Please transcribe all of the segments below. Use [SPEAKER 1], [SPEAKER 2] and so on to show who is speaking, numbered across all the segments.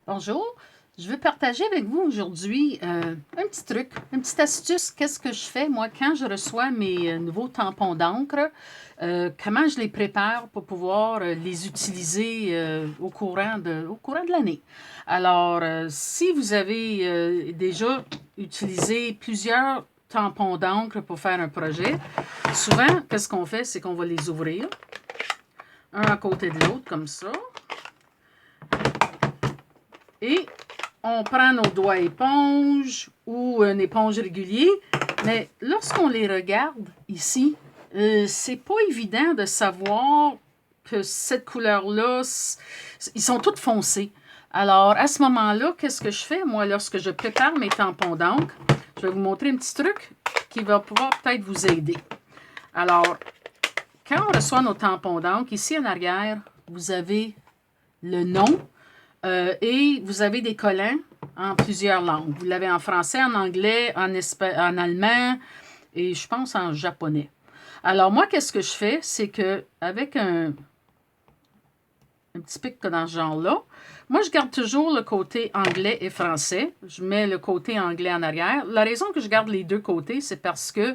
[SPEAKER 1] Bonjour, je veux partager avec vous aujourd'hui un petit truc, une petite astuce. Qu'est-ce que je fais, moi, quand je reçois mes nouveaux tampons d'encre? Comment je les prépare pour pouvoir les utiliser au courant de l'année. Alors, si vous avez déjà utilisé plusieurs tampons d'encre pour faire un projet, souvent, qu'est-ce qu'on fait? C'est qu'on va les ouvrir, un à côté de l'autre, comme ça. Et on prend nos doigts éponges ou une éponge régulier, mais lorsqu'on les regarde ici, c'est pas évident de savoir que cette couleur-là, ils sont toutes foncés. Alors, à ce moment-là, qu'est-ce que je fais, moi, lorsque je prépare mes tampons d'encre? Je vais vous montrer un petit truc qui va pouvoir peut-être vous aider. Alors, quand on reçoit nos tampons d'encre, ici en arrière, vous avez le nom et vous avez des collants en plusieurs langues. Vous l'avez en français, en anglais, en allemand et je pense en japonais. Alors moi, qu'est-ce que je fais? C'est que avec un petit pic dans ce genre-là, moi, je garde toujours le côté anglais et français. Je mets le côté anglais en arrière. La raison que je garde les deux côtés, c'est parce que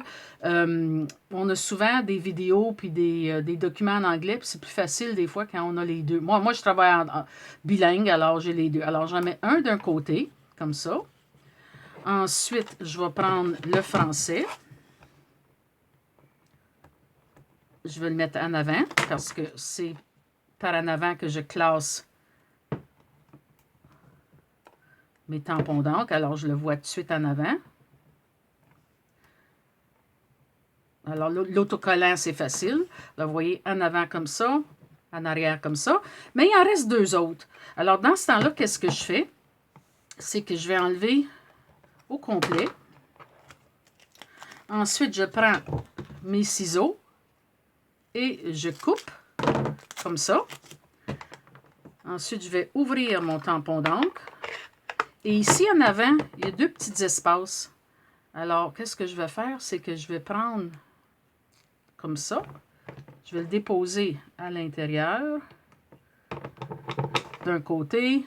[SPEAKER 1] on a souvent des vidéos puis des documents en anglais, puis c'est plus facile des fois quand on a les deux. Moi je travaille en bilingue, alors j'ai les deux. Alors, j'en mets un d'un côté, comme ça. Ensuite, je vais prendre le français. Je vais le mettre en avant parce que c'est par en avant que je classe mes tampons d'encre. Alors, je le vois tout de suite en avant. Alors, l'autocollant, c'est facile. Là, vous voyez, en avant comme ça, en arrière comme ça. Mais il en reste deux autres. Alors, dans ce temps-là, qu'est-ce que je fais? C'est que je vais enlever au complet. Ensuite, je prends mes ciseaux et je coupe comme ça. Ensuite, je vais ouvrir mon tampon d'encre. Et ici, en avant, il y a deux petits espaces. Alors, qu'est-ce que je vais faire? C'est que je vais prendre comme ça. Je vais le déposer à l'intérieur d'un côté.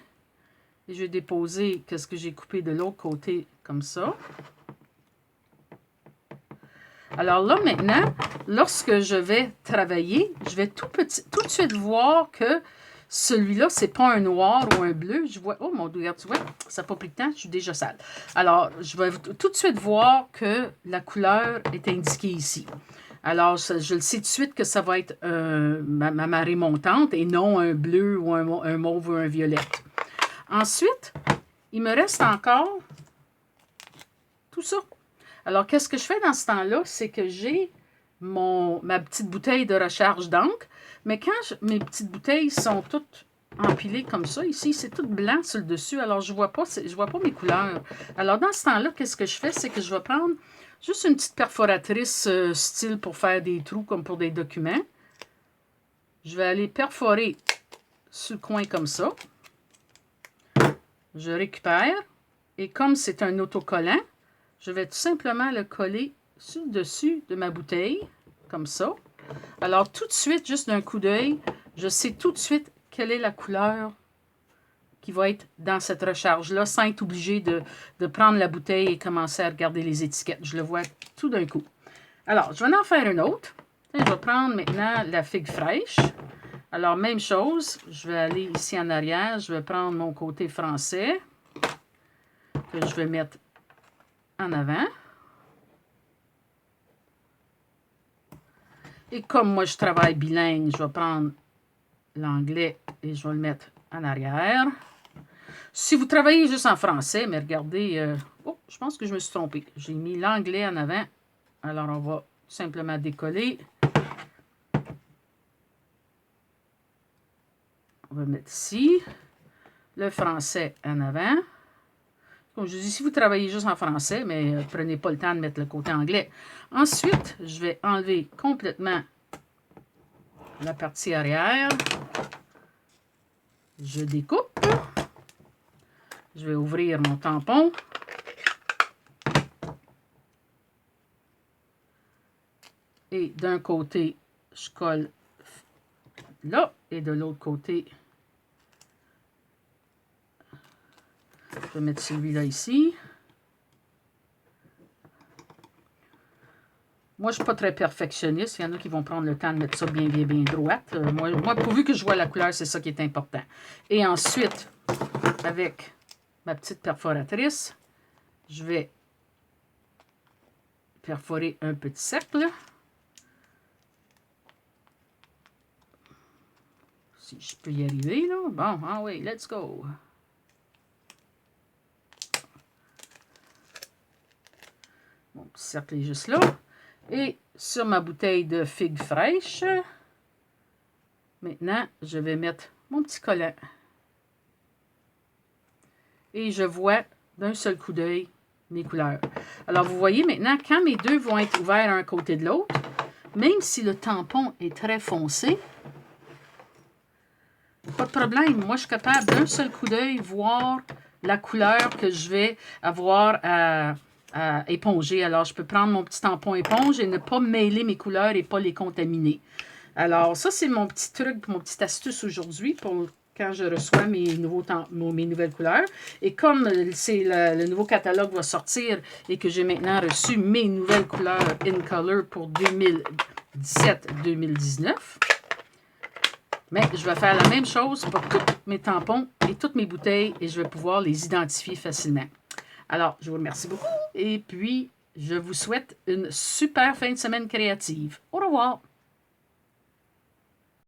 [SPEAKER 1] Et je vais déposer qu'est-ce que j'ai coupé de l'autre côté comme ça. Alors là, maintenant, lorsque je vais travailler, je vais tout de suite voir que celui-là, c'est pas un noir ou un bleu. Je vois, oh mon Dieu, regarde, tu vois, ça n'a pas pris de temps, je suis déjà sale. Alors, je vais tout de suite voir que la couleur est indiquée ici. Alors, je le sais tout de suite que ça va être ma marée montante et non un bleu ou un mauve ou un violet. Ensuite, il me reste encore tout ça. Alors, qu'est-ce que je fais dans ce temps-là? C'est que j'ai ma petite bouteille de recharge d'encre, mais quand mes petites bouteilles sont toutes empilées comme ça, ici, c'est tout blanc sur le dessus, alors je vois pas mes couleurs. Alors, dans ce temps-là, qu'est-ce que je fais? C'est que je vais prendre juste une petite perforatrice style pour faire des trous comme pour des documents. Je vais aller perforer sur le coin comme ça. Je récupère. Et comme c'est un autocollant, je vais tout simplement le coller sur le dessus de ma bouteille, comme ça. Alors, tout de suite, juste d'un coup d'œil, je sais tout de suite quelle est la couleur qui va être dans cette recharge-là, sans être obligé de prendre la bouteille et commencer à regarder les étiquettes. Je le vois tout d'un coup. Alors, je vais en faire une autre. Je vais prendre maintenant la figue fraîche. Alors, même chose, je vais aller ici en arrière, je vais prendre mon côté français, que je vais mettre en avant. Et comme moi, je travaille bilingue, je vais prendre l'anglais et je vais le mettre en arrière. Si vous travaillez juste en français, mais regardez, oh, je pense que je me suis trompée. J'ai mis l'anglais en avant. Alors, on va simplement décoller. On va mettre ici le français en avant. Comme je dis, si vous travaillez juste en français, mais prenez pas le temps de mettre le côté anglais. Ensuite, je vais enlever complètement la partie arrière. Je découpe. Je vais ouvrir mon tampon. Et d'un côté, je colle là. Et de l'autre côté, vais mettre celui-là ici. Moi, je ne suis pas très perfectionniste. Il y en a qui vont prendre le temps de mettre ça bien droite. Moi, pourvu que je vois la couleur, c'est ça qui est important. Et ensuite, avec ma petite perforatrice, je vais perforer un petit cercle. Si je peux y arriver, là. Bon, ah oui, let's go. Mon petit cercle est juste là. Et sur ma bouteille de figues fraîches, maintenant, je vais mettre mon petit collant. Et je vois d'un seul coup d'œil mes couleurs. Alors, vous voyez maintenant, quand mes deux vont être ouverts un côté de l'autre, même si le tampon est très foncé, pas de problème. Moi, je suis capable d'un seul coup d'œil voir la couleur que je vais avoir à éponger. Alors, je peux prendre mon petit tampon éponge et ne pas mêler mes couleurs et pas les contaminer. Alors, ça, c'est mon petit truc, mon petite astuce aujourd'hui pour quand je reçois mes nouvelles couleurs. Et comme le nouveau catalogue va sortir et que j'ai maintenant reçu mes nouvelles couleurs in color pour 2017-2019, mais je vais faire la même chose pour tous mes tampons et toutes mes bouteilles et je vais pouvoir les identifier facilement. Alors, je vous remercie beaucoup et puis je vous souhaite une super fin de semaine créative. Au revoir!